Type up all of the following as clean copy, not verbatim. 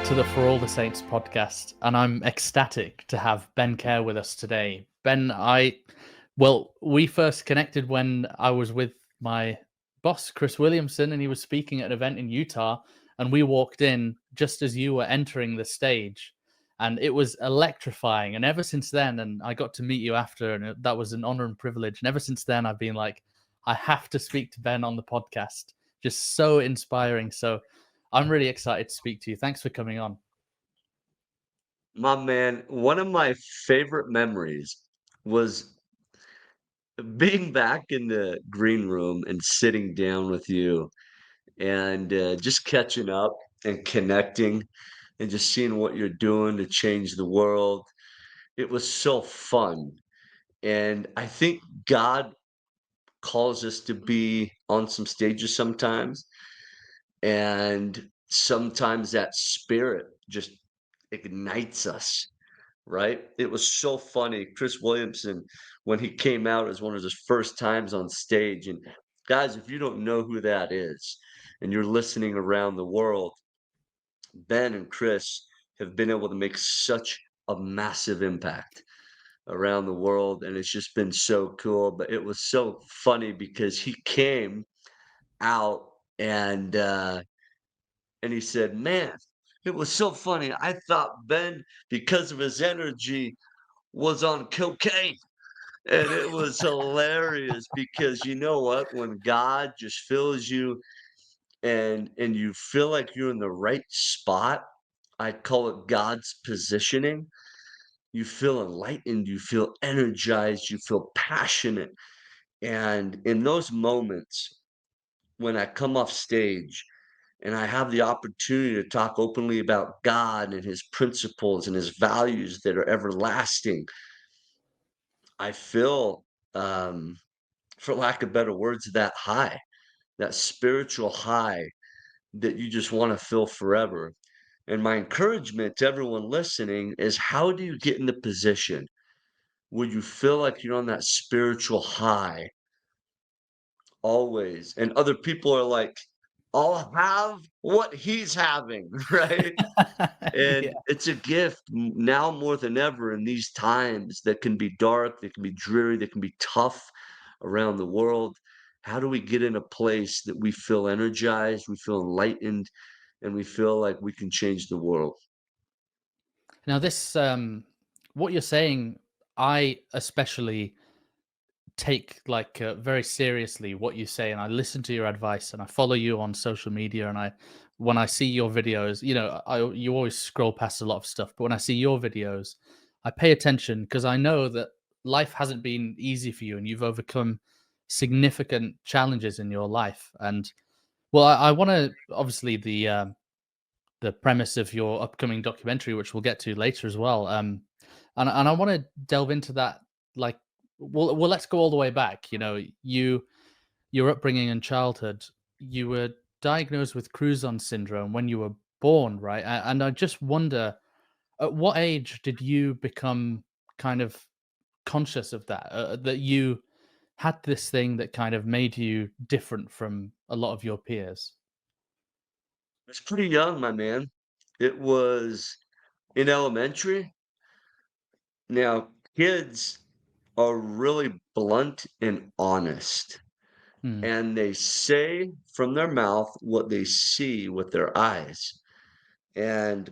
to the For All the Saints podcast, and I'm ecstatic to have Ben Kjar with us today. Ben, we first connected when I was with my boss, Chris Williamson, and he was speaking at an event in Utah, and we walked in just as you were entering the stage, and it was electrifying. And ever since then, and I got to meet you after, and that was an honor and privilege. And ever since then, I've been like, I have to speak to Ben on the podcast. Just so inspiring. So I'm really excited to speak to you. Thanks for coming on. My man, one of my favorite memories was being back in the green room and sitting down with you and just catching up and connecting and just seeing what you're doing to change the world. It was so fun. And I think God calls us to be on some stages sometimes. And sometimes that spirit just ignites us. Right? It was so funny. Chris Williamson, when he came out as one of his first times on stage, and guys, if you don't know who that is, and you're listening around the world, Ben and Chris have been able to make such a massive impact around the world, and it's just been so cool. But it was so funny because he came out and he said, "Man, it was so funny. I thought Ben, because of his energy, was on cocaine." And it was hilarious because you know what? When God just fills you and you feel like you're in the right spot, I call it God's positioning. You feel enlightened, you feel energized, you feel passionate. And in those moments when I come off stage and I have the opportunity to talk openly about God and his principles and his values that are everlasting, I feel for lack of better words, that high, that spiritual high that you just want to feel forever. And my encouragement to everyone listening is how do you get in the position where you feel like you're on that spiritual high always, and other people are like, I'll have what he's having, right? And Yeah. it's a gift now more than ever in these times that can be dark, that can be dreary, that can be tough around the world. How do we get in a place that we feel energized, we feel enlightened, and we feel like we can change the world? Now, what you're saying, I especially take like very seriously what you say, and I listen to your advice, and I follow you on social media, and when I see your videos, you always scroll past a lot of stuff, but when I see your videos, I pay attention because I know that life hasn't been easy for you, and you've overcome significant challenges in your life. And well, I want to obviously the premise of your upcoming documentary, which we'll get to later as well. And I want to delve into that. Like, let's go all the way back. Your upbringing and childhood. You were diagnosed with Crouzon syndrome when you were born, right? And I just wonder, at what age did you become kind of conscious of that? That you had this thing that kind of made you different from a lot of your peers. It's pretty young, my man. It was in elementary. Now, kids are really blunt and honest, Hmm. and they say from their mouth what they see with their eyes. And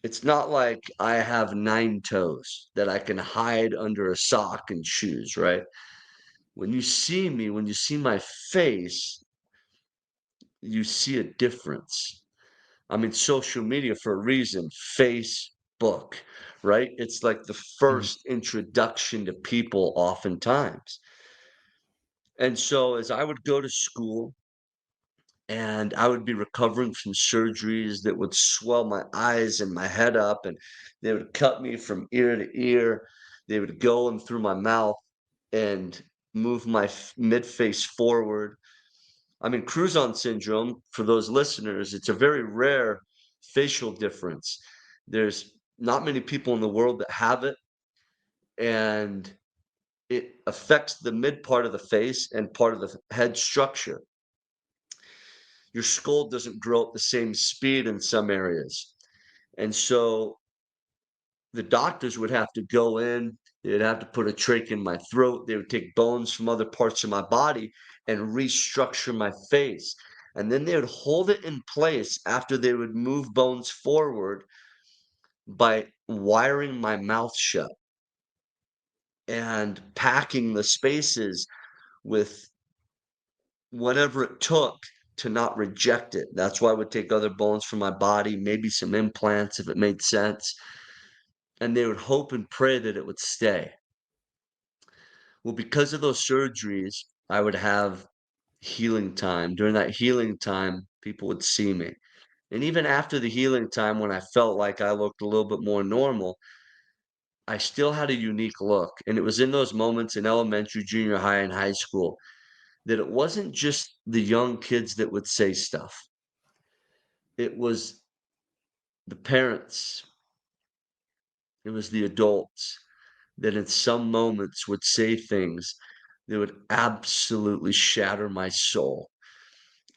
it's not like I have 9 toes that I can hide under a sock and shoes, right? When you see me, when you see my face, you see a difference. I'm in social media for a reason, Facebook, right? It's like the Hmm. first introduction to people oftentimes. And so as I would go to school and I would be recovering from surgeries that would swell my eyes and my head up, and they would cut me from ear to ear. They would go in through my mouth and move my mid face forward. I mean, Crouzon syndrome, for those listeners, it's a very rare facial difference. There's not many people in the world that have it, and it affects the mid part of the face and part of the head structure. Your skull doesn't grow at the same speed in some areas. And so the doctors would have to go in, they'd have to put a trach in my throat, they would take bones from other parts of my body and restructure my face. And then they would hold it in place after they would move bones forward by wiring my mouth shut and packing the spaces with whatever it took to not reject it. That's why I would take other bones from my body, maybe some implants if it made sense, and they would hope and pray that it would stay. Well, because of those surgeries, I would have healing time. During that healing time, people would see me. And even after the healing time, when I felt like I looked a little bit more normal, I still had a unique look. And it was in those moments in elementary, junior high, and high school that it wasn't just the young kids that would say stuff. It was the parents, it was the adults that in some moments would say things that would absolutely shatter my soul.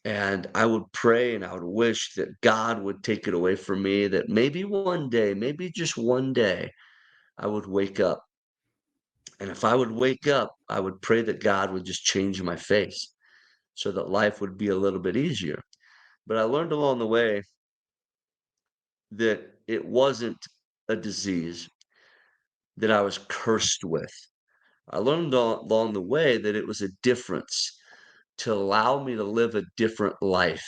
And I would pray and I would wish that God would take it away from me, that maybe one day, maybe just one day, I would wake up. And if I would wake up, I would pray that God would just change my face so that life would be a little bit easier. But I learned along the way that it wasn't a disease that I was cursed with. I learned along the way that it was a difference to allow me to live a different life,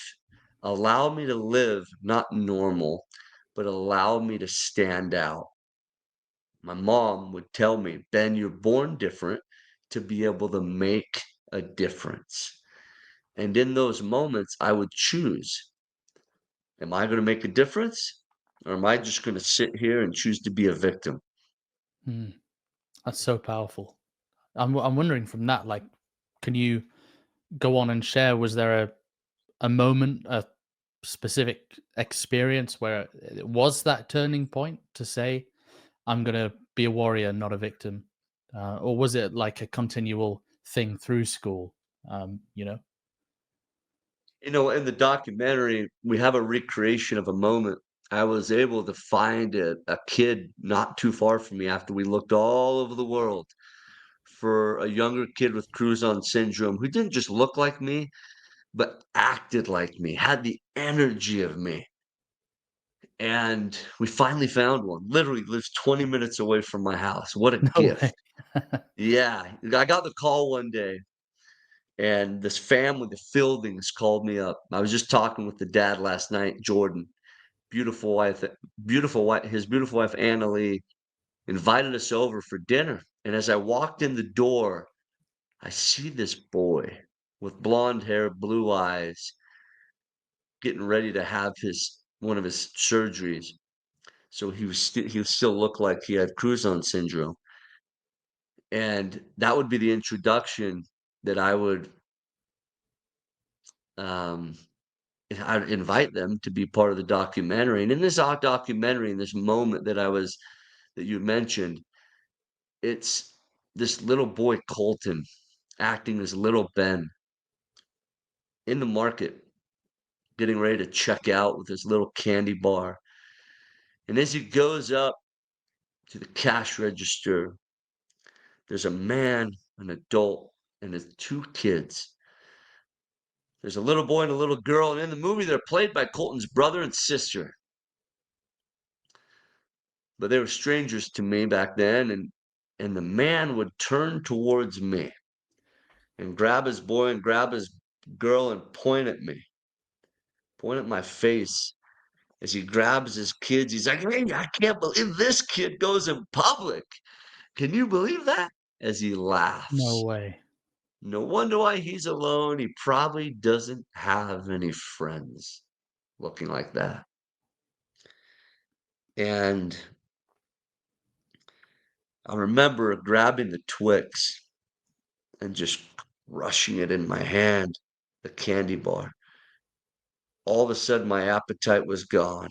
allow me to live not normal, but allow me to stand out. My mom would tell me, Ben, you're born different to be able to make a difference. And in those moments, I would choose, am I going to make a difference? Or am I just going to sit here and choose to be a victim? Mm, that's so powerful. I'm wondering from that, like, can you go on and share? Was there a moment, a specific experience where it was that turning point to say, "I'm gonna be a warrior, not a victim," or was it like a continual thing through school? You know, You know, in the documentary, we have a recreation of a moment. I was able to find a kid not too far from me after we looked all over the world for a younger kid with Crouzon syndrome who didn't just look like me, but acted like me, had the energy of me. And we finally found one. Literally lives 20 minutes away from my house. What a no way. gift. Yeah. I got the call one day and this family, the Fieldings, called me up. I was just talking with the dad last night, Jordan. Beautiful wife, his beautiful wife, Anna Lee, invited us over for dinner. And as I walked in the door, I see this boy with blonde hair, blue eyes, getting ready to have his one of his surgeries. So he would still look like he had Crouzon syndrome. And that would be the introduction that um, I'd invite them to be part of the documentary. And in this documentary, in this moment that you mentioned, it's this little boy, Colton, acting as little Ben in the market, getting ready to check out with his little candy bar. And as he goes up to the cash register, there's a man, an adult, and his two kids. There's a little boy and a little girl, and in the movie, they're played by Colton's brother and sister. But they were strangers to me back then, and the man would turn towards me and grab his boy and grab his girl and point at me, point at my face as he grabs his kids. He's like, "Hey, I can't believe this kid goes in public. Can you believe that?" As he No laughs. way. No wonder why he's alone. He probably doesn't have any friends looking like that. And I remember grabbing the Twix and just crushing it in my hand, the candy bar. All of a sudden, my appetite was gone.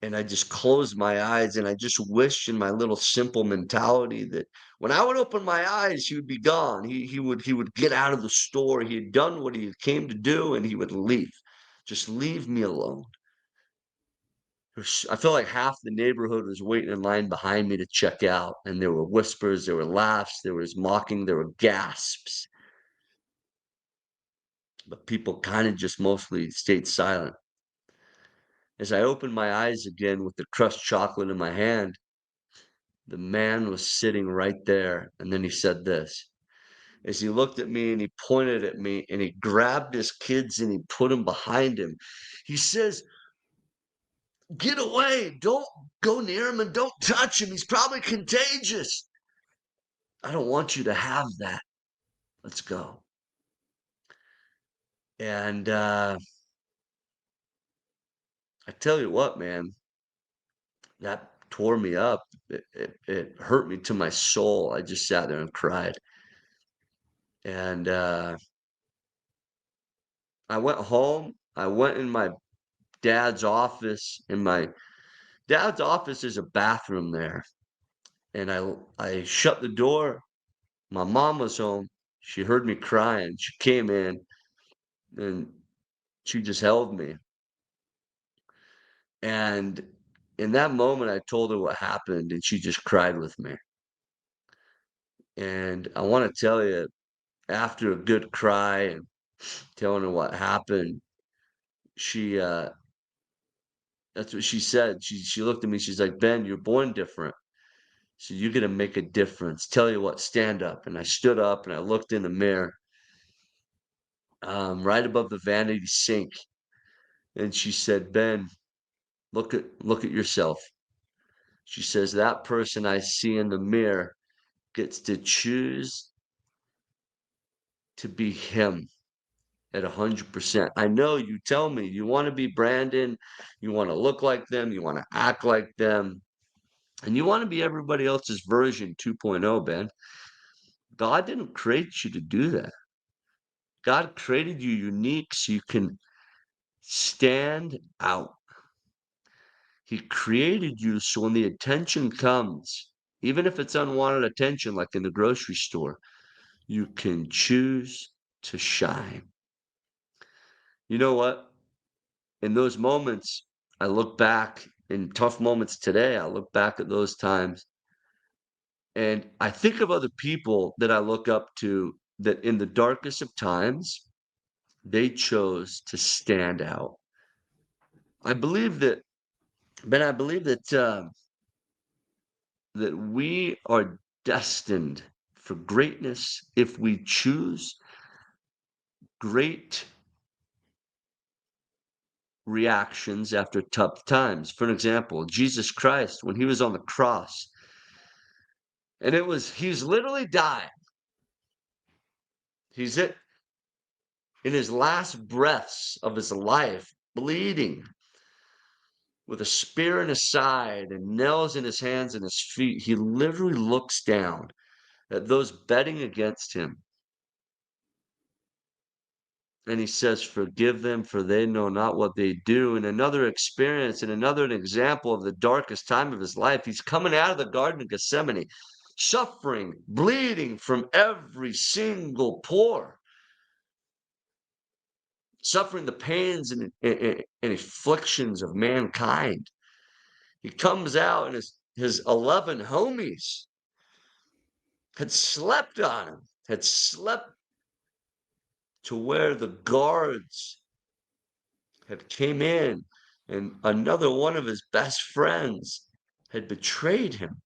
And I just closed my eyes and I just wished in my little simple mentality that when I would open my eyes, he would be gone. He would get out of the store. He had done what he came to do and he would leave. Just leave me alone. I felt like half the neighborhood was waiting in line behind me to check out, and there were whispers, there were laughs, there was mocking, there were gasps, but people kind of just mostly stayed silent. As I opened my eyes again with the crushed chocolate in my hand, the man was sitting right there, and then he said this. As he looked at me and he pointed at me and he grabbed his kids and he put them behind him. He says, "Get away. Don't go near him and don't touch him. He's probably contagious. I don't want you to have that. Let's go." And I tell you what, man, that tore me up. It hurt me to my soul. I just sat there and cried. And I went home. I went in my dad's office. In my dad's office is a bathroom there. And I shut the door. My mom was home. She heard me crying. She came in and she just held me. And in that moment, I told her what happened, and she just cried with me. And I want to tell you, after a good cry and telling her what happened, she that's what she said. She looked at me. She's like, "Ben, you're born different. So you're gonna make a difference. Tell you what, stand up." And I stood up and I looked in the mirror, right above the vanity sink, and she said, "Ben, look at yourself." She says, "That person I see in the mirror gets to choose to be him at 100%. I know you tell me you want to be Brandon, you want to look like them, you want to act like them, and you want to be everybody else's version 2.0, Ben. God didn't create you to do that. God created you unique so you can stand out. He created you so when the attention comes, even if it's unwanted attention, like in the grocery store, you can choose to shine. You know what? In those moments, I look back in tough moments today, I look back at those times and I think of other people that I look up to that in the darkest of times, they chose to stand out. I believe that, Ben, I believe that we are destined for greatness if we choose great reactions after tough times. For an example, Jesus Christ, when he was on the cross, and he's literally dying. He's in his last breaths of his life, bleeding, with a spear in his side and nails in his hands and his feet. He literally looks down at those betting against him and he says, "Forgive them, for they know not what they do." And another experience and another example of the darkest time of his life, he's coming out of the Garden of Gethsemane, suffering, bleeding from every single pore, suffering the pains and afflictions of mankind. He comes out and his 11 homies had slept on him, had slept to where the guards had came in, and another one of his best friends had betrayed him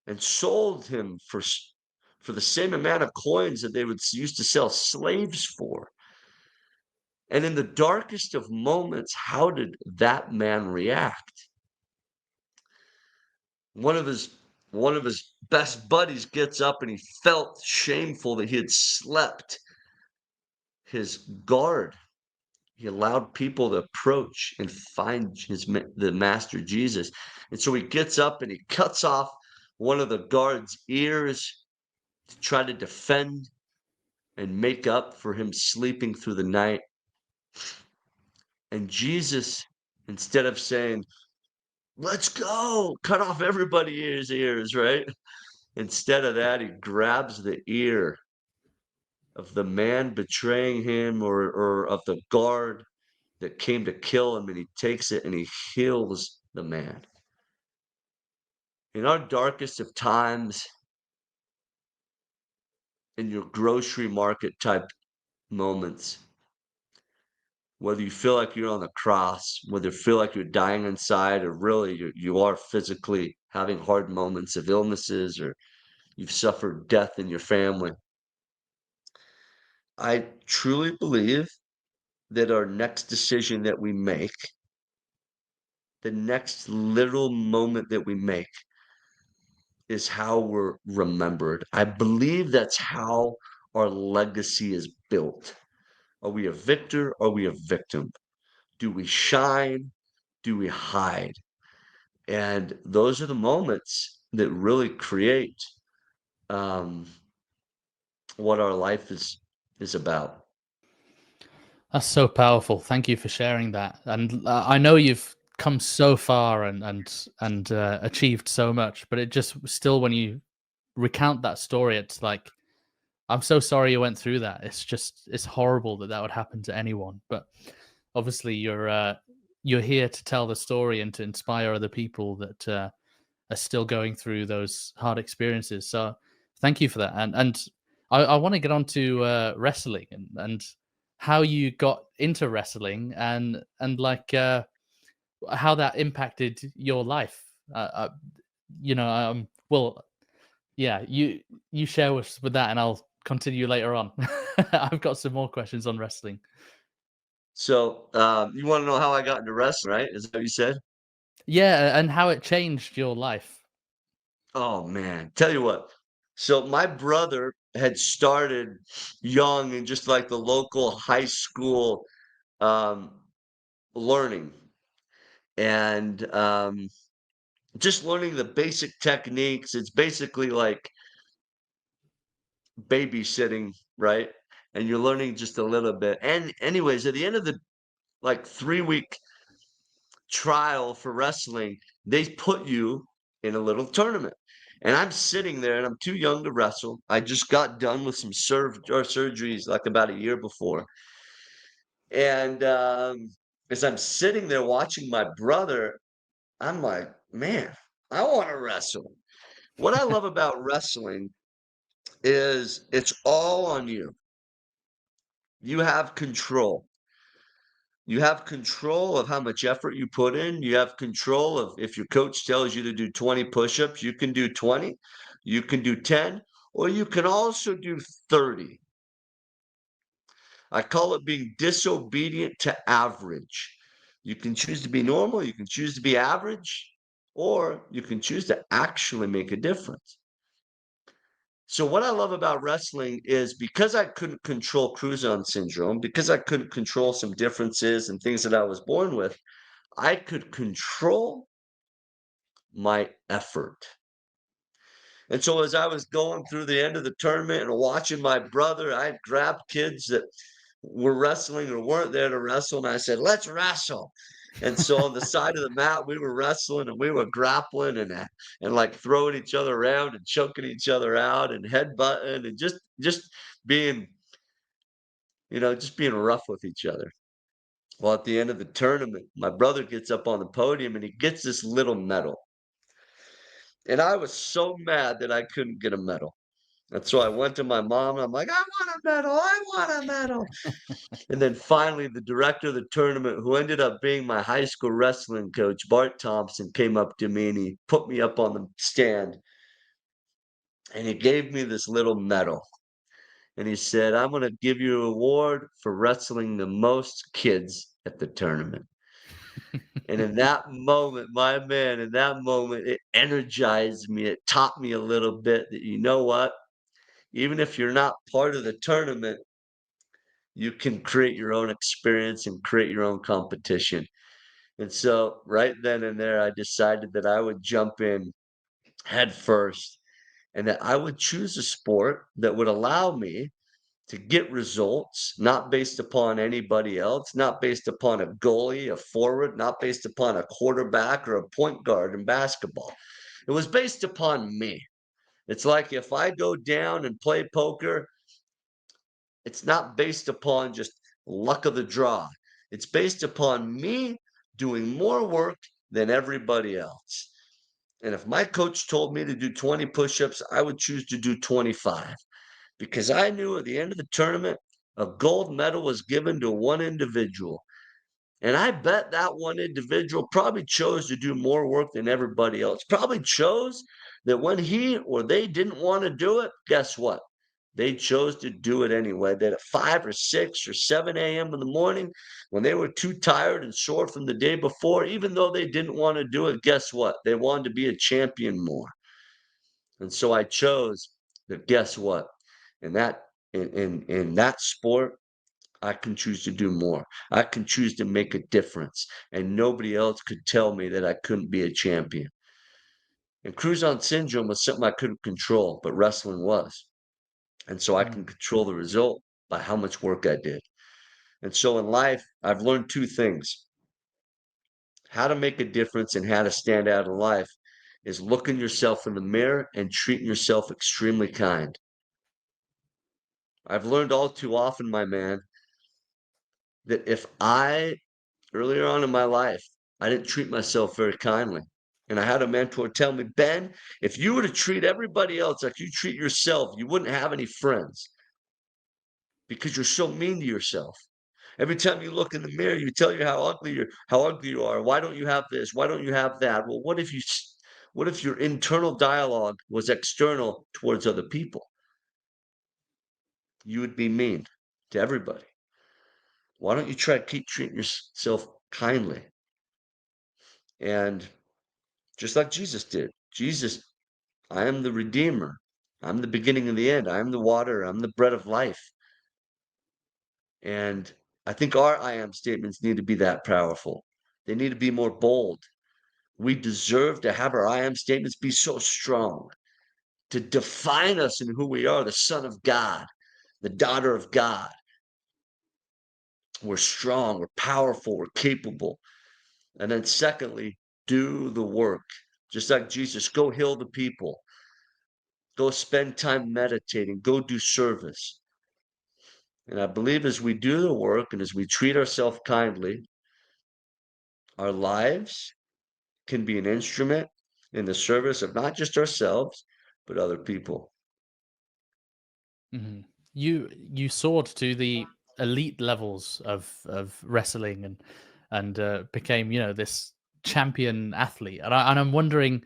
and sold him for the same amount of coins that they would used to sell slaves for. And in the darkest of moments, how did that man react? One of his one of his best buddies gets up and he felt shameful that he had slept his guard. He allowed people to approach and find the master Jesus. And so he gets up and he cuts off one of the guards' ears to try to defend and make up for him sleeping through the night. And Jesus, instead of saying, "Let's go, cut off everybody's ears," right? Instead of that, he grabs the ear of the man betraying him or of the guard that came to kill him, and he takes it and he heals the man. In our darkest of times, in your grocery market type moments, whether you feel like you're on the cross, whether you feel like you're dying inside, or really you are physically having hard moments of illnesses, or you've suffered death in your family, I truly believe that our next decision that we make, the next little moment that we make, is how we're remembered. I believe that's how our legacy is built. Are we a victor? Are we a victim? Do we shine? Do we hide? And those are the moments that really create um, what our life is about. That's so powerful. Thank you for sharing that. And I know you've come so far and achieved so much, but it just still, when you recount that story, it's like, I'm so sorry you went through that. It's horrible that that would happen to anyone. But obviously, you're here to tell the story and to inspire other people that are still going through those hard experiences. So thank you for that. And I want to get on to wrestling and how you got into wrestling and like how that impacted your life. Well, yeah, you share with that, and I'll continue later on. I've got some more questions on wrestling. So you want to know how I got into wrestling, right? Is that what you said? Yeah, and how it changed your life. Oh man, tell you what. So my brother had started young in just like the local high school um, learning and just learning the basic techniques. It's basically like babysitting, right? And you're learning just a little bit. And anyways, at the end of the like 3 week trial for wrestling, they put you in a little tournament. And I'm sitting there and I'm too young to wrestle. I just got done with some surgeries like about a year before. And as I'm sitting there watching my brother, I'm like, man, I want to wrestle. What I love about wrestling is it's all on you. You have control. You have control of how much effort you put in. You have control of if your coach tells you to do 20 push-ups, you can do 20, you can do 10, or you can also do 30. I call it being disobedient to average. You can choose to be normal, you can choose to be average, or you can choose to actually make a difference. So what I love about wrestling is because I couldn't control Crouzon syndrome, because I couldn't control some differences and things that I was born with, I could control my effort. And so as I was going through the end of the tournament and watching my brother, I grabbed kids that were wrestling or weren't there to wrestle, and I said, "Let's wrestle." And so on the side of the mat, we were wrestling and we were grappling and like throwing each other around and choking each other out and headbutting and just being, just being rough with each other. Well, at the end of the tournament, my brother gets up on the podium and he gets this little medal. And I was so mad that I couldn't get a medal. And so I went to my mom and I'm like, "I want a medal. I want a medal." And then finally, the director of the tournament, who ended up being my high school wrestling coach, Bart Thompson, came up to me and he put me up on the stand and he gave me this little medal. And he said, "I'm going to give you an award for wrestling the most kids at the tournament." And in that moment, my man, in that moment, it energized me. It taught me a little bit that, you know what? Even if you're not part of the tournament, you can create your own experience and create your own competition. And so right then and there, I decided that I would jump in head first and that I would choose a sport that would allow me to get results, not based upon anybody else, not based upon a goalie, a forward, not based upon a quarterback or a point guard in basketball. It was based upon me. It's like if I go down and play poker, it's not based upon just luck of the draw. It's based upon me doing more work than everybody else. And if my coach told me to do 20 push-ups, I would choose to do 25 because I knew at the end of the tournament, a gold medal was given to one individual. And I bet that one individual probably chose to do more work than everybody else. Probably chose that when he or they didn't want to do it, guess what? They chose to do it anyway. That at 5 or 6 or 7 a.m. in the morning, when they were too tired and sore from the day before, even though they didn't want to do it, guess what? They wanted to be a champion more. And so I chose that, guess what? In that in that sport, I can choose to do more. I can choose to make a difference. And nobody else could tell me that I couldn't be a champion. And Crouzon syndrome was something I couldn't control, but wrestling was. And so I Mm, can control the result by how much work I did. And so in life, I've learned two things: how to make a difference and how to stand out in life is looking yourself in the mirror and treating yourself extremely kind. I've learned all too often, my man, that if I earlier on in my life, I didn't treat myself very kindly. And I had a mentor tell me, Ben, if you were to treat everybody else like you treat yourself, you wouldn't have any friends because you're so mean to yourself. Every time you look in the mirror, you tell you how ugly you are. Why don't you have this? Why don't you have that? Well, what if your internal dialogue was external towards other people? You would be mean to everybody. Why don't you try to keep treating yourself kindly? And just like Jesus did. Jesus, I am the Redeemer. I'm the beginning and the end. I am the water. I'm the bread of life. And I think our I am statements need to be that powerful. They need to be more bold. We deserve to have our I am statements be so strong to define us in who we are, the Son of God, the daughter of God. We're strong, we're powerful, we're capable. And then, secondly, do the work. Just like Jesus, go heal the people, go spend time meditating, go do service. And I believe as we do the work and as we treat ourselves kindly, our lives can be an instrument in the service of not just ourselves, but other people. mhm. You soared to the elite levels of wrestling and became, this champion athlete. And I'm wondering,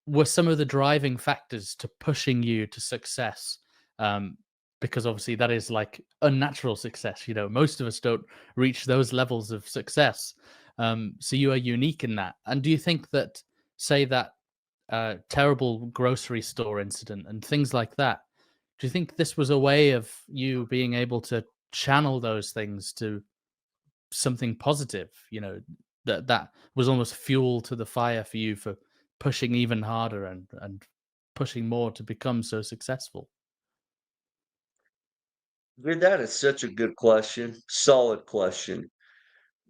were some of the driving factors to pushing you to success? Um, because obviously that is like unnatural success. Most of us don't reach those levels of success. So you are unique in that. And do you think that, say, that terrible grocery store incident and things like that, do you think this was a way of you being able to channel those things to something positive, that was almost fuel to the fire for you for pushing even harder and pushing more to become so successful? Dude, that is such a good question. Solid question.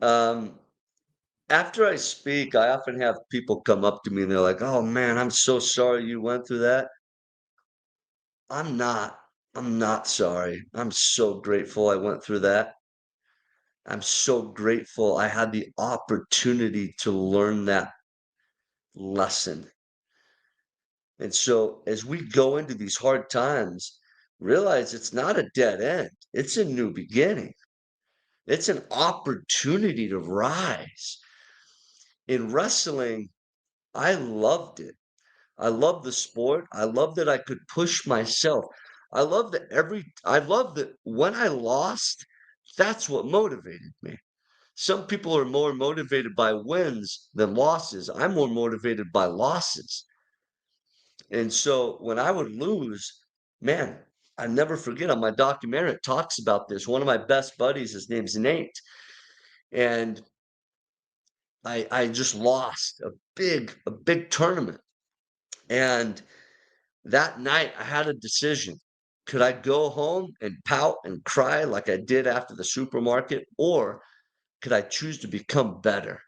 Um, After I speak, I often have people come up to me and they're like, "Oh man, I'm so sorry you went through that." I'm not. I'm not sorry. I'm so grateful I went through that. I'm so grateful I had the opportunity to learn that lesson. And so as we go into these hard times, realize it's not a dead end. It's a new beginning. It's an opportunity to rise. In wrestling, I loved it. I love the sport. I love that I could push myself. I love that when I lost, that's what motivated me. Some people are more motivated by wins than losses. I'm more motivated by losses. And so when I would lose, man, I never forget on my documentary, it talks about this. One of my best buddies, his name's Nate. And I just lost a big tournament. And that night, I had a decision. Could I go home and pout and cry like I did after the supermarket, or could I choose to become better?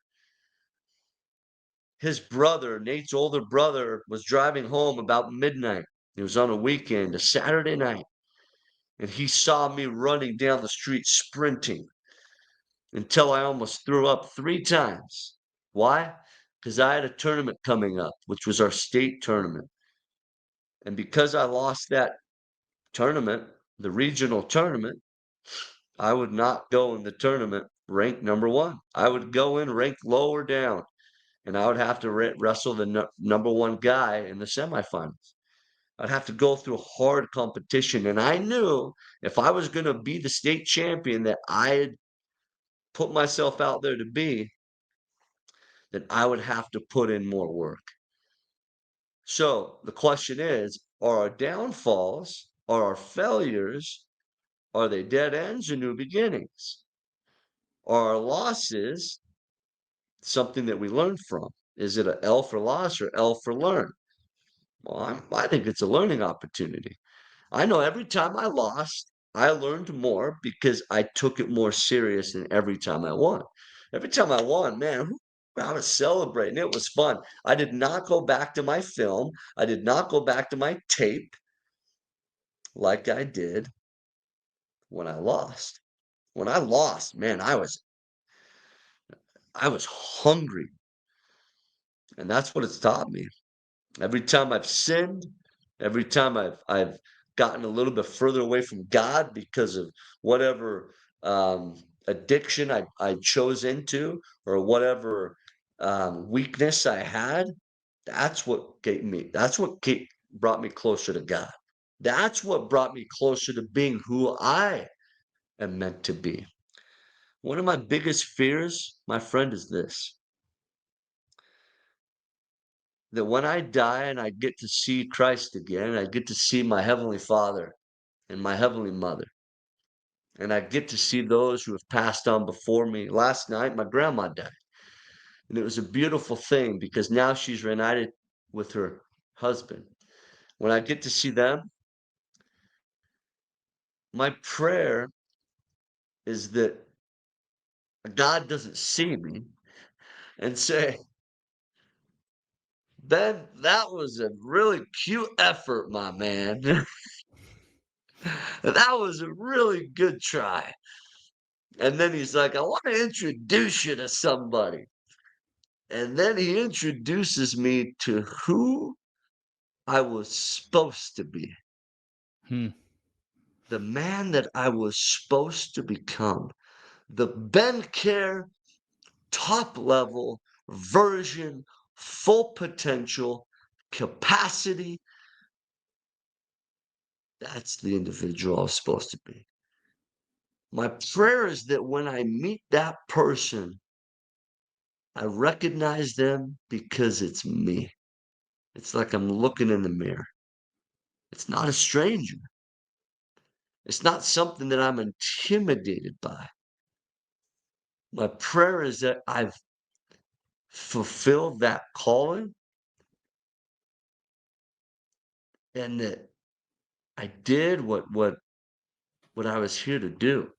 His brother, Nate's older brother, was driving home about midnight. It was on a weekend, a Saturday night, and he saw me running down the street sprinting. until I almost threw up 3 times. Why? Because I had a tournament coming up, which was our state tournament. And because I lost that tournament, the regional tournament, I would not go in the tournament ranked number 1. I would go in ranked lower down, and I would have to wrestle the number 1 guy in the semifinals. I'd have to go through hard competition, and I knew if I was going to be the state champion that I had put myself out there to be, then I would have to put in more work. So the question is, are our downfalls, are our failures, are they dead ends or new beginnings? Are our losses something that we learn from? Is it a L for loss or L for learn? Well, I think it's a learning opportunity. I know every time I lost, I learned more because I took it more serious than every time I won. Every time I won, man, I was celebrating. It was fun. I did not go back to my film. I did not go back to my tape like I did when I lost. When I lost, man, I was hungry, and that's what it's taught me. Every time I've sinned, every time I've gotten a little bit further away from God because of whatever addiction I chose into or whatever weakness I had, that's what brought me closer to God. That's what brought me closer to being who I am meant to be. One of my biggest fears, my friend, is this: that when I die and I get to see Christ again, I get to see my Heavenly Father and my Heavenly Mother, and I get to see those who have passed on before me. Last night, my grandma died, and it was a beautiful thing because now she's reunited with her husband. When I get to see them, my prayer is that God doesn't see me and say, Ben, that was a really cute effort, my man. That was a really good try. And then he's like, I want to introduce you to somebody. And then he introduces me to who I was supposed to be, Hmm. the man that I was supposed to become, the Ben Care top level version, full potential, capacity. That's the individual I was supposed to be. My prayer is that when I meet that person, I recognize them because it's me. It's like I'm looking in the mirror. It's not a stranger. It's not something that I'm intimidated by. My prayer is that I've fulfilled that calling and that I did what I was here to do.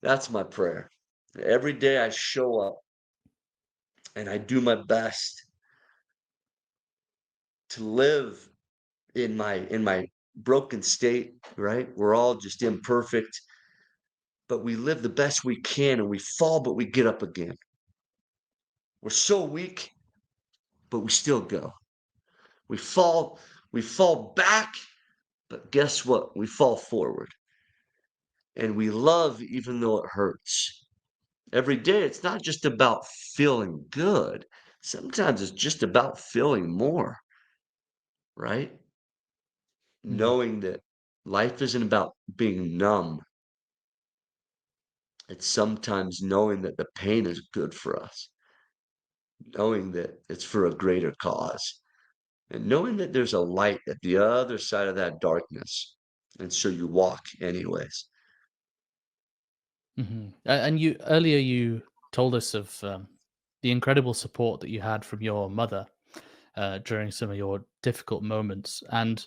That's my prayer. Every day I show up and I do my best to live in my broken state, right? We're all just imperfect, but we live the best we can and we fall, but we get up again. We're so weak, but we still go. We fall, we fall back, but guess what? We fall forward. And we love even though it hurts. Every day, it's not just about feeling good. Sometimes it's just about feeling more, right? Hmm. Knowing that life isn't about being numb. It's sometimes knowing that the pain is good for us, knowing that it's for a greater cause, and knowing that there's a light at the other side of that darkness. And so you walk anyways. And you earlier you told us of the incredible support that you had from your mother during some of your difficult moments. And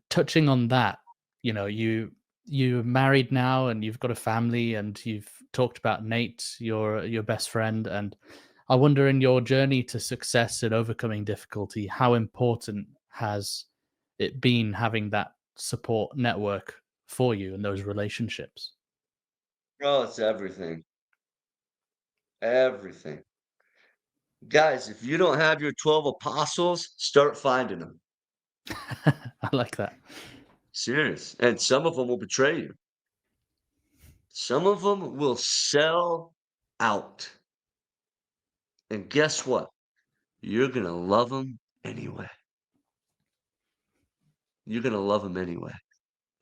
touching on that, you're married now and you've got a family and you've talked about Nate, your best friend, and I wonder in your journey to success and overcoming difficulty, how important has it been having that support network for you and those relationships? Bro, it's everything. Everything. Guys, if you don't have your 12 apostles, start finding them. I like that. Serious. And some of them will betray you. Some of them will sell out. And guess what? You're going to love them anyway. You're going to love them anyway.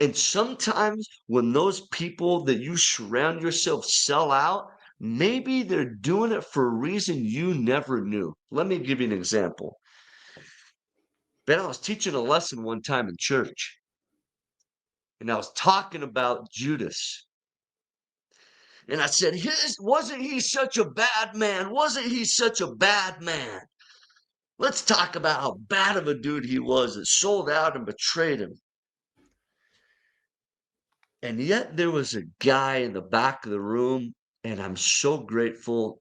And sometimes when those people that you surround yourself sell out, maybe they're doing it for a reason you never knew. Let me give you an example. Ben, I was teaching a lesson one time in church, and I was talking about Judas. And I said, wasn't he such a bad man? Wasn't he such a bad man? Let's talk about how bad of a dude he was that sold out and betrayed him. And yet there was a guy in the back of the room, and I'm so grateful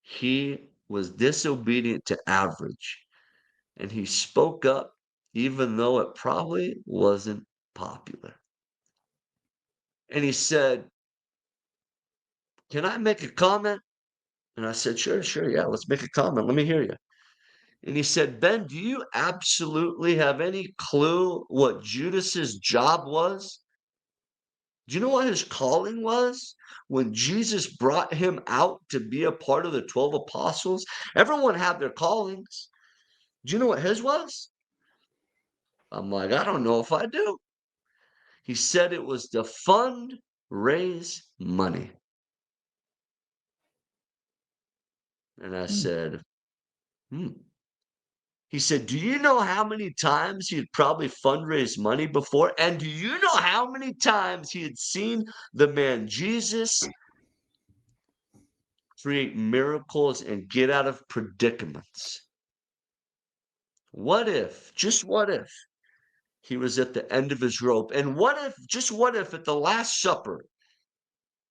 he was disobedient to average. And he spoke up, even though it probably wasn't popular. And he said, "Can I make a comment?" And I said, "Sure, sure, yeah, let's make a comment. Let me hear you." And he said, "Ben, do you absolutely have any clue what Judas's job was? Do you know what his calling was when Jesus brought him out to be a part of the 12 apostles? Everyone had their callings. Do you know what his was?" I'm like, "I don't know if I do." He said it was to fund raise money. And I Hmm. said, hmm. He said, "Do you know how many times he had probably fundraised money before? And do you know how many times he had seen the man Jesus create miracles and get out of predicaments? What if, just what if, he was at the end of his rope? And what if, just what if at the Last Supper,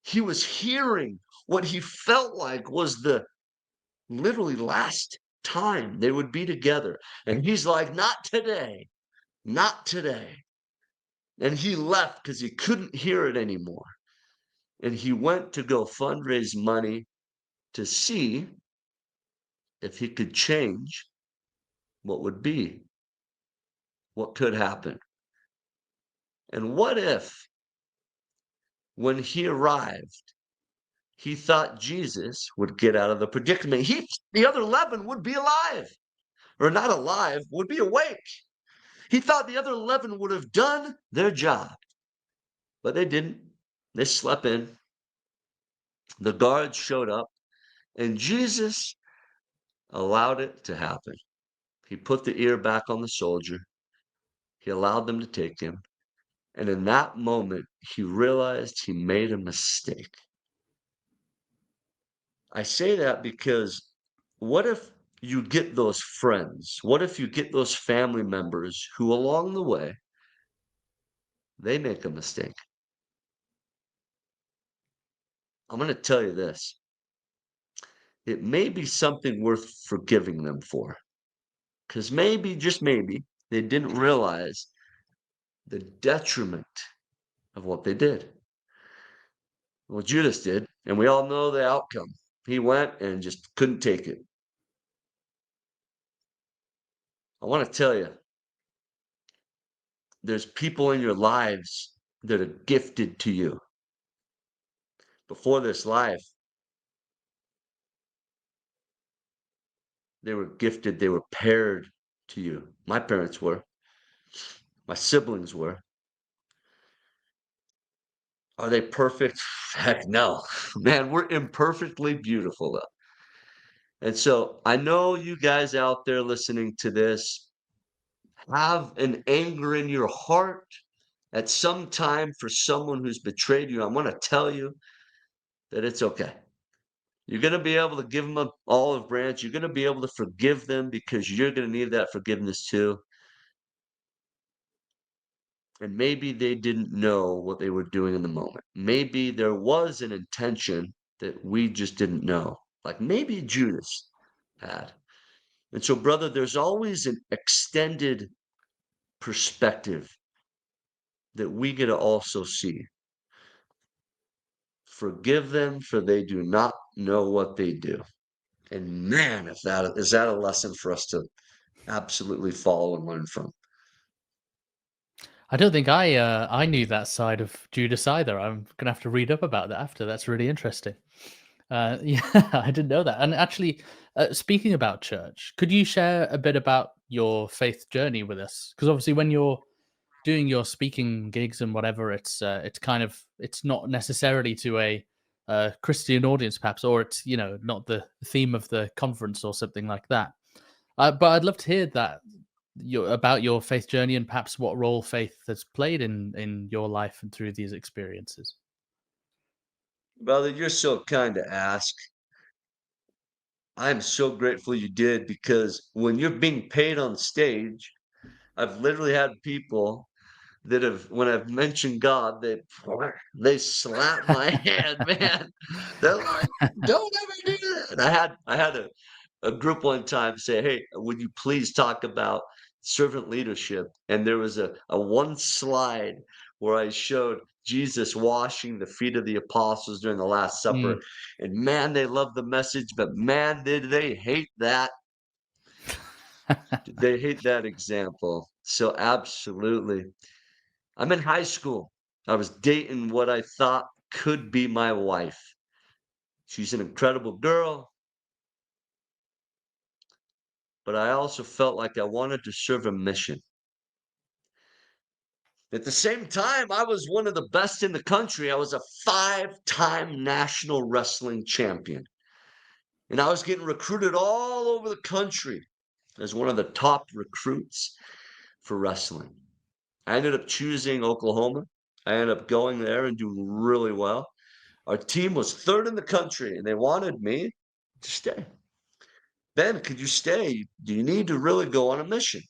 he was hearing what he felt like was the literally last time they would be together? And he's like, not today, not today. And he left because he couldn't hear it anymore. And he went to go fundraise money to see if he could change what would be, what could happen. And what if, when he arrived, he thought Jesus would get out of the predicament? The other 11 would be alive, or not alive, would be awake. He thought the other 11 would have done their job, but they didn't. They slept in. The guards showed up, and Jesus allowed it to happen. He put the ear back on the soldier. He allowed them to take him. And in that moment, he realized he made a mistake. I say that because what if you get those friends? What if you get those family members who along the way, they make a mistake? I'm going to tell you this. It may be something worth forgiving them for. Because maybe, just maybe, they didn't realize the detriment of what they did. Well, Judas did, and we all know the outcome. He went and just couldn't take it. I want to tell you, there's people in your lives that are gifted to you. Before this life, they were gifted, they were paired to you. My parents were, my siblings were. Are they perfect? Heck no. Man, we're imperfectly beautiful, though. And so I know you guys out there listening to this have an anger in your heart at some time for someone who's betrayed you. I want to tell you that it's okay. You're going to be able to give them an olive branch. You're going to be able to forgive them because you're going to need that forgiveness too. And maybe they didn't know what they were doing in the moment. Maybe there was an intention that we just didn't know. Like maybe Judas had. And so, brother, there's always an extended perspective that we get to also see. Forgive them, for they do not know what they do. And man, if that is that a lesson for us to absolutely follow and learn from. I don't think I knew that side of Judas either. I'm gonna have to read up about that after. That's really interesting. Yeah, I didn't know that. And actually, speaking about church, could you share a bit about your faith journey with us? Because obviously, when you're doing your speaking gigs and whatever, it's kind of it's not necessarily to a Christian audience, perhaps, or it's not the theme of the conference or something like that. But I'd love to hear that about your faith journey and perhaps what role faith has played in your life and through these experiences. Brother, you're so kind to ask. I'm so grateful you did because when you're being paid on stage, I've literally had people that have, when I've mentioned God, they slap my hand, man. They're like, "Don't ever do that." And I had a group one time say, "Hey, would you please talk about servant leadership?" And there was a one slide where I showed Jesus washing the feet of the apostles during the Last Mm. Supper. And man, they loved the message, but man, did they hate that. They hate that example. So absolutely. I'm in high school. I was dating what I thought could be my wife. She's an incredible girl, but I also felt like I wanted to serve a mission. At the same time, I was one of the best in the country. I was a five-time national wrestling champion, and I was getting recruited all over the country as one of the top recruits for wrestling. I ended up choosing Oklahoma. I ended up going there and doing really well. Our team was third in the country, and they wanted me to stay. Ben, could you stay? Do you need to really go on a mission?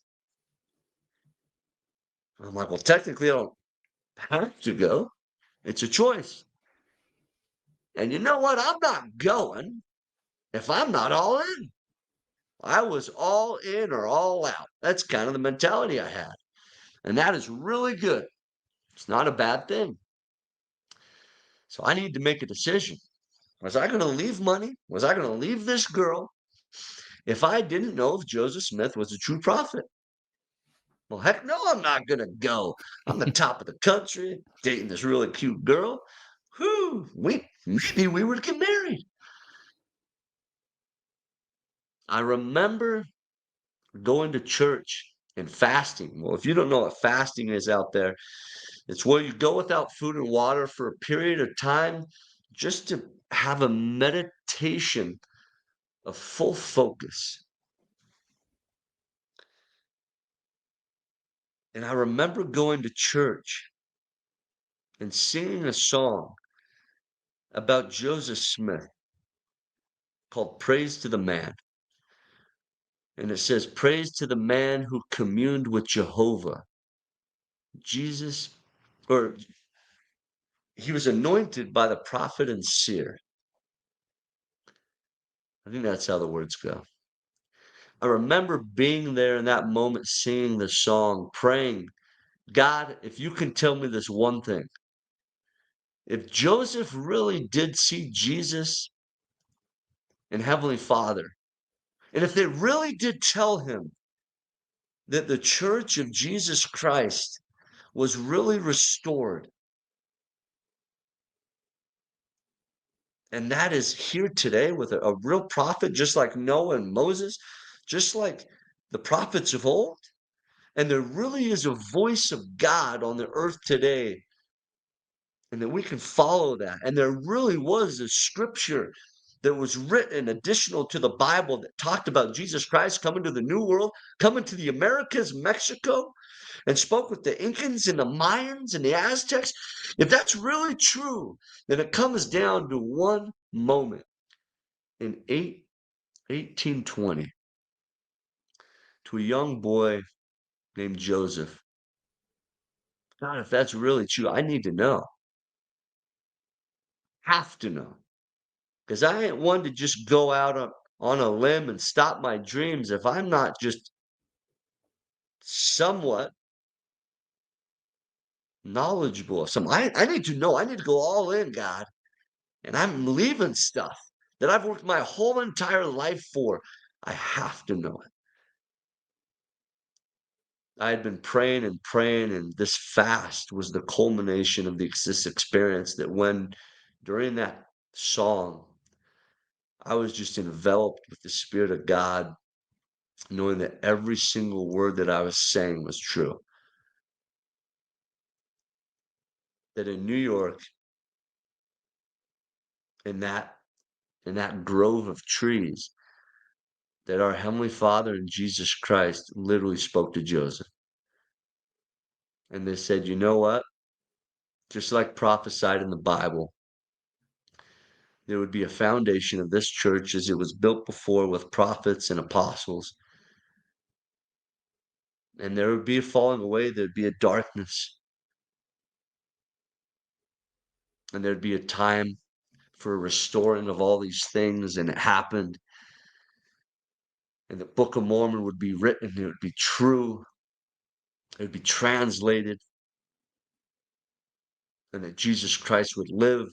I'm like, well, technically, I don't have to go. It's a choice. And you know what? I'm not going if I'm not all in. I was all in or all out. That's kind of the mentality I had. And that is really good. It's not a bad thing. So I need to make a decision. Was I going to leave money? Was I going to leave this girl if I didn't know if Joseph Smith was a true prophet? Well, heck no, I'm not gonna go. I'm the top of the country, dating this really cute girl. Who maybe we would get married. I remember going to church and fasting. Well, if you don't know what fasting is out there, it's where you go without food and water for a period of time just to have a meditation of full focus. And I remember going to church and singing a song about Joseph Smith called Praise to the Man. And it says, Praise to the man who communed with Jehovah. Jesus, or he was anointed by the prophet and seer. I think that's how the words go. I remember being there in that moment, singing the song, praying, God, if you can tell me this one thing, if Joseph really did see Jesus and Heavenly Father, and if they really did tell him that the church of Jesus Christ was really restored, and that is here today with a real prophet, just like Noah and Moses, just like the prophets of old. And there really is a voice of God on the earth today, and that we can follow that. And there really was a scripture that was written additional to the Bible that talked about Jesus Christ coming to the New World, coming to the Americas, Mexico, and spoke with the Incans and the Mayans and the Aztecs. If that's really true, then it comes down to one moment in 1820 to a young boy named Joseph. God, if that's really true, I need to know. Have to know. Because I ain't one to just go out on a limb and stop my dreams if I'm not just somewhat knowledgeable of some. I need to know. I need to go all in, God. and I'm leaving stuff that I've worked my whole entire life for. I have to know it. I had been praying and praying, and this fast was the culmination of this experience that when during that song, I was just enveloped with the Spirit of God, knowing that every single word that I was saying was true. That in New York, in that in that grove of trees, that our Heavenly Father and Jesus Christ literally spoke to Joseph. And they said, you know what? Just like prophesied in the Bible, there would be a foundation of this church as it was built before with prophets and apostles. And there would be a falling away, there'd be a darkness, and there'd be a time for a restoring of all these things. And it happened. And the Book of Mormon would be written, it would be true, it would be translated, and that Jesus Christ would live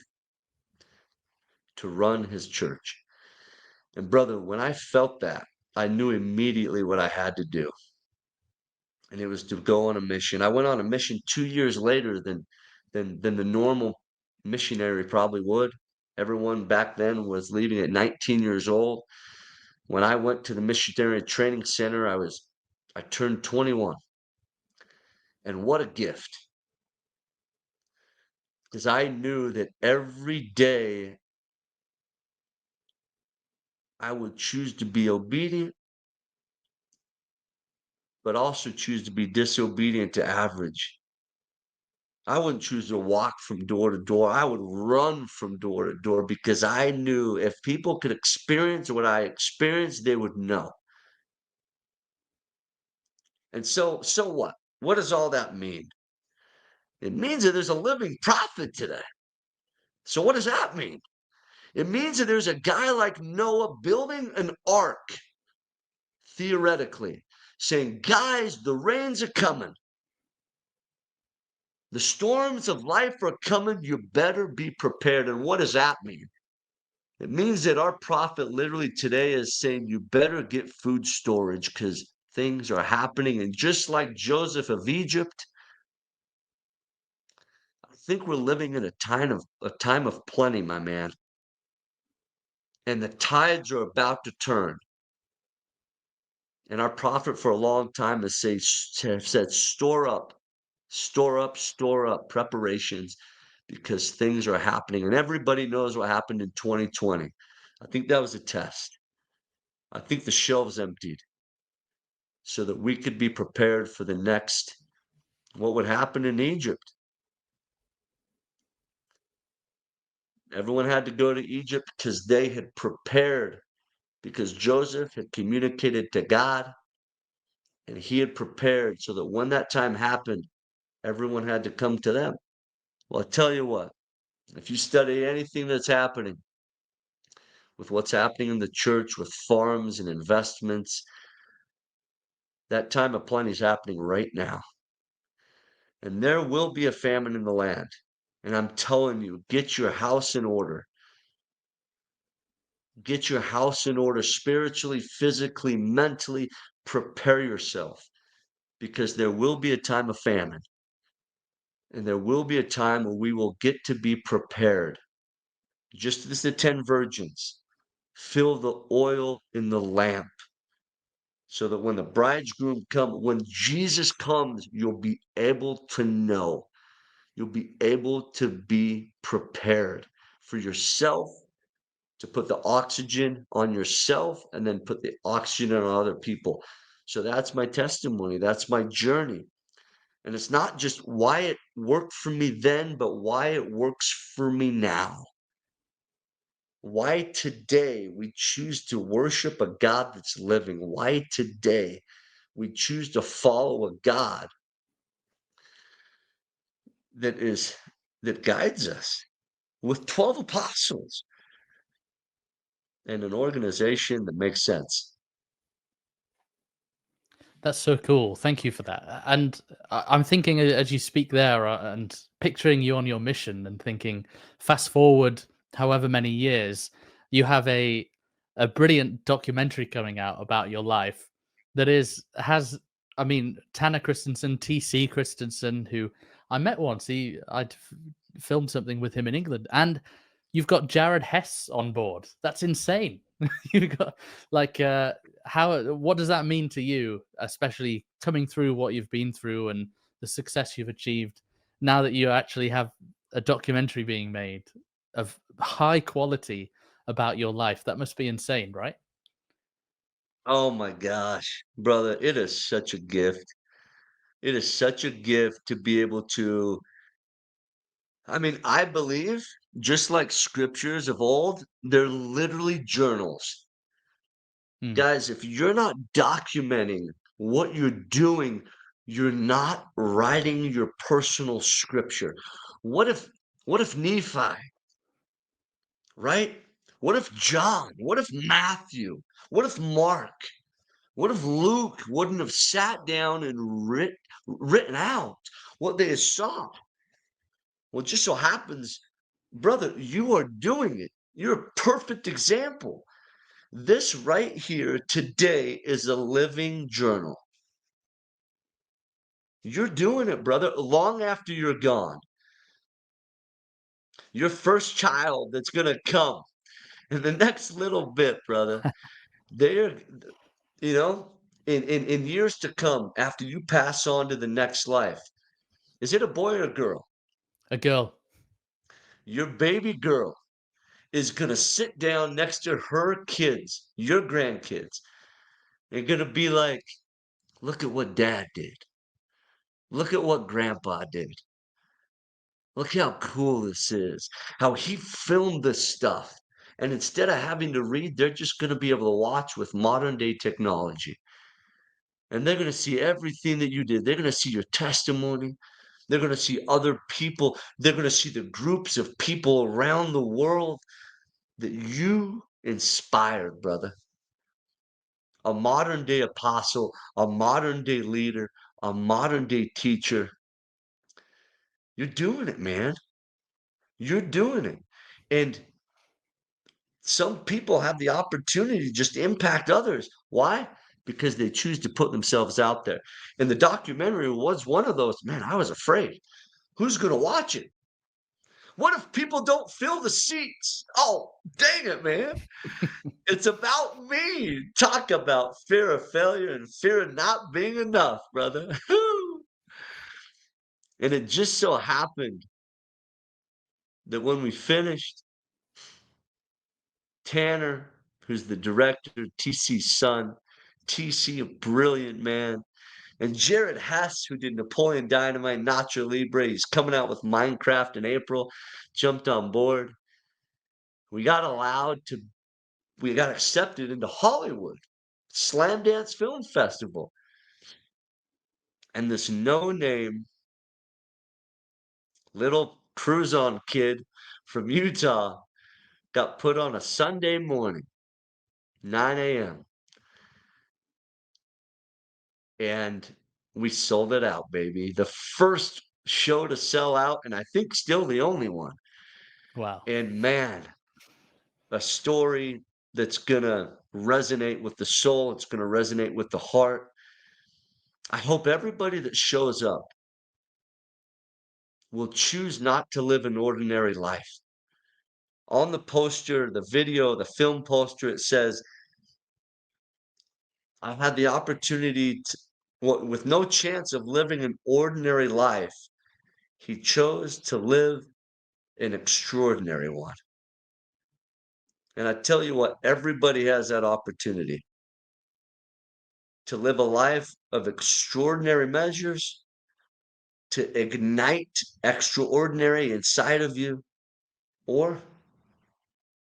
to run his church. And brother, when I felt that, I knew immediately what I had to do. And it was to go on a mission. I went on a mission 2 years later than the normal missionary probably would. Everyone back then was leaving at 19 years old. When I went to the missionary training center, I turned 21. And what a gift. Because I knew that every day I would choose to be obedient, but also choose to be disobedient to average. I wouldn't choose to walk from door to door. I would run from door to door because I knew if people could experience what I experienced, they would know. And so what? What does all that mean? It means that there's a living prophet today. So what does that mean? It means that there's a guy like Noah building an ark, theoretically, saying, guys, the rains are coming. The storms of life are coming. You better be prepared. And what does that mean? It means that our prophet literally today is saying, you better get food storage because things are happening. And just like Joseph of Egypt, I think we're living in a time of plenty, my man. And the tides are about to turn. And our prophet for a long time has said, store up, store up preparations because things are happening. And everybody knows what happened in 2020. I think that was a test. I think the shelves emptied so that we could be prepared for the next, what would happen in Egypt. Everyone had to go to Egypt because they had prepared, because Joseph had communicated to God and he had prepared so that when that time happened, everyone had to come to them. Well, I tell you what, if you study anything that's happening with what's happening in the church, with farms and investments, that time of plenty is happening right now. And there will be a famine in the land. And I'm telling you, get your house in order. Get your house in order spiritually, physically, mentally. Prepare yourself because there will be a time of famine. And there will be a time where we will get to be prepared. Just as the 10 virgins fill the oil in the lamp so that when the bridegroom comes, when Jesus comes, you'll be able to know. You'll be able to be prepared for yourself, to put the oxygen on yourself and then put the oxygen on other people. So that's my testimony. That's my journey. And it's not just why it worked for me then, but why it works for me now. Why today we choose to worship a God that's living. Why today we choose to follow a God that is that guides us with 12 apostles and an organization that makes sense. That's so cool. Thank you for that. And I'm thinking as you speak there and picturing you on your mission and thinking, fast forward however many years, you have a brilliant documentary coming out about your life that is has I mean Tanner Christensen, TC Christensen, who I met once. I'd filmed something with him in England, and you've got Jared Hess on board. That's insane. You've got like how what does that mean to you, especially coming through what you've been through and the success you've achieved now that you actually have a documentary being made of high quality about your life? That must be insane, right? Oh my gosh, brother, it is such a gift. It is such a gift to be able to I mean, I believe just like scriptures of old, they're literally journals. Mm. Guys, if you're not documenting what you're doing, you're not writing your personal scripture. What if what if Nephi, right? What if John? What if Matthew? What if Mark? What if Luke wouldn't have sat down and written out what they saw? Well, it just so happens, brother, you are doing it. You're a perfect example. This right here today is a living journal. You're doing it, brother, long after you're gone. Your first child that's going to come in the next little bit, brother, they're, you know, in years to come, after you pass on to the next life, is it a boy or a girl? A girl. Your baby girl is going to sit down next to her kids, your grandkids, and going to be like, look at what dad did. Look at what grandpa did. Look how cool this is. How he filmed this stuff. And instead of having to read, they're just going to be able to watch with modern day technology. And they're going to see everything that you did. They're going to see your testimony. They're going to see other people. They're going to see the groups of people around the world that you inspired, brother. A modern day apostle, a modern day leader, a modern day teacher. You're doing it, man. You're doing it. And some people have the opportunity to just impact others. Why? Because they choose to put themselves out there. And the documentary was one of those. Man, I was afraid. Who's going to watch it? What if people don't fill the seats? Oh, dang it, man. It's about me. Talk about fear of failure and fear of not being enough, brother. And it just so happened that when we finished, Tanner, who's the director, TC's son, TC, a brilliant man, and Jared Hess, who did Napoleon Dynamite, Nacho Libre, he's coming out with Minecraft in April, jumped on board. We got allowed to, we got accepted into Hollywood, Slam Dance Film Festival. And this no-name little Crouzon kid from Utah got put on a Sunday morning, 9 a.m. And we sold it out, baby. The first show to sell out, and I think still the only one. Wow. And man, a story that's gonna resonate with the soul, it's gonna resonate with the heart. I hope everybody that shows up will choose not to live an ordinary life. On the poster, the video, the film poster, it says, I had the opportunity to, with no chance of living an ordinary life, he chose to live an extraordinary one. And I tell you what, everybody has that opportunity to live a life of extraordinary measures, to ignite extraordinary inside of you, or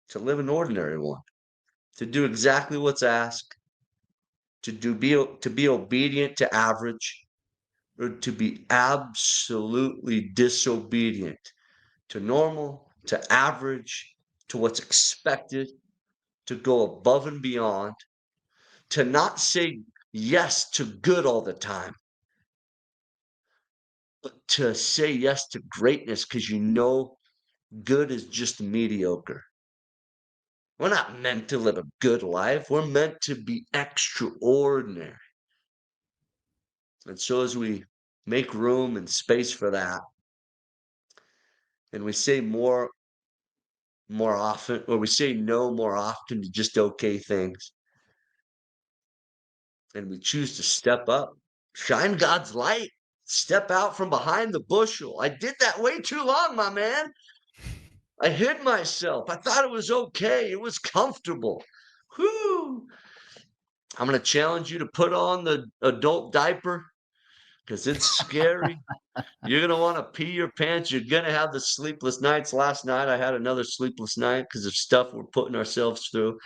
to live an ordinary one, to do exactly what's asked, to be obedient to average, or to be absolutely disobedient to normal, to average, to what's expected, to go above and beyond, to not say yes to good all the time, but to say yes to greatness because you know good is just mediocre. We're not meant to live a good life. We're meant to be extraordinary. And so as we make room and space for that, and we say more often, or we say no more often to just okay things, and we choose to step up, shine God's light, step out from behind the bushel. I did that way too long, my man. I hid myself. I thought it was okay. It was comfortable. Whoo! I'm going to challenge you to put on the adult diaper because it's scary. You're going to want to pee your pants. You're going to have the sleepless nights. Last night, I had another sleepless night because of stuff we're putting ourselves through.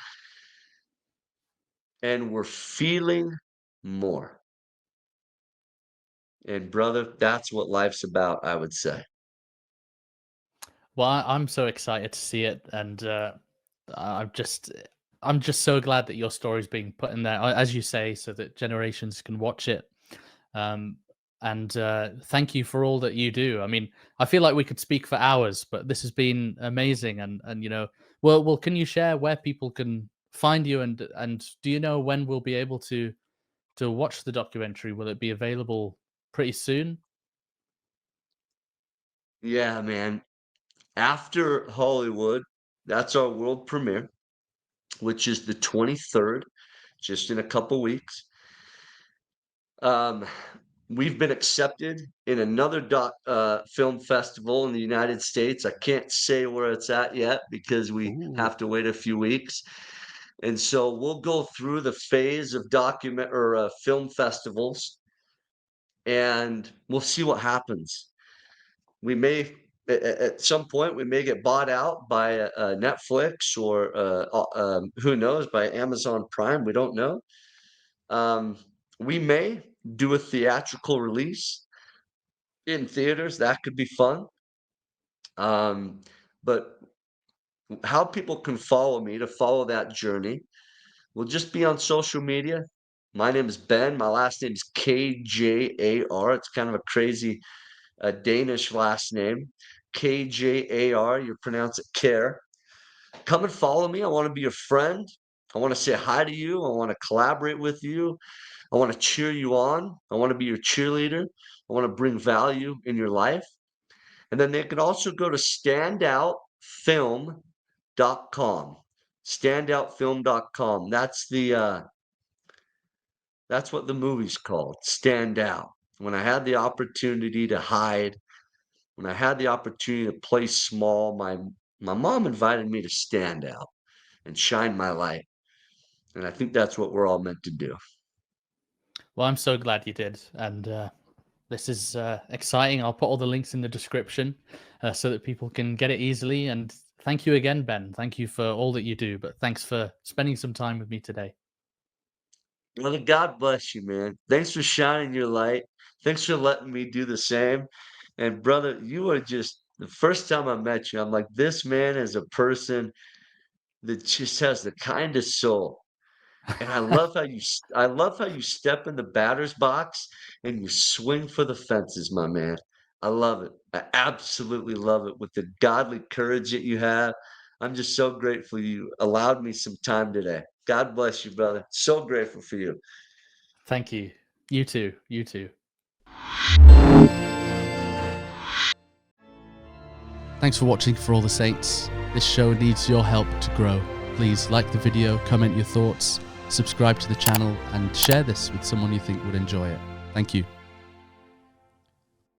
And we're feeling more. And brother, that's what life's about, I would say. Well, I'm so excited to see it, and I'm just I'm just so glad that your story's being put in there, as you say, so that generations can watch it. Um, and thank you for all that you do. I mean, I feel like we could speak for hours, but this has been amazing. And well, can you share where people can find you, and do you know when we'll be able to watch the documentary? Will it be available pretty soon? Yeah, man. After Hollywood, that's our world premiere, which is the 23rd, just in a couple weeks. Um, we've been accepted in another film festival in the United States. I can't say where it's at yet because we Ooh. have to wait a few weeks. And so we'll go through the phase of document or film festivals, and we'll see what happens. We may at some point we may get bought out by Netflix or who knows, by Amazon Prime. We don't know. Um, we may do a theatrical release in theaters. That could be fun. But how people can follow me to follow that journey will just be on social media. My name is Ben. My last name is Kjar. It's kind of a crazy Danish last name. Kjar. You pronounce it Kjar. Come and follow me. I want to be your friend. I want to say hi to you. I want to collaborate with you. I want to cheer you on. I want to be your cheerleader. I want to bring value in your life. And then they can also go to standoutfilm.com. Standoutfilm.com. That's what the movie's called. Stand Out. When I had the opportunity to hide, when I had the opportunity to play small, my mom invited me to stand out and shine my light. And I think that's what we're all meant to do. Well, I'm so glad you did, and this is exciting. I'll put all the links in the description so that people can get it easily. And thank you again, Ben. Thank you for all that you do, but thanks for spending some time with me today. Brother, God bless you, man. Thanks for shining your light. Thanks for letting me do the same. And brother, you are just the first time I met you, I'm like, this man is a person that just has the kindest soul. And I love how you step in the batter's box and you swing for the fences, my man. I love it. I absolutely love it with the godly courage that you have. I'm just so grateful you allowed me some time today. God bless you, brother. So grateful for you. Thank you. You too. You too. Thanks for watching For All the Saints. This show needs your help to grow. Please like the video, comment your thoughts, subscribe to the channel, and share this with someone you think would enjoy it. Thank you.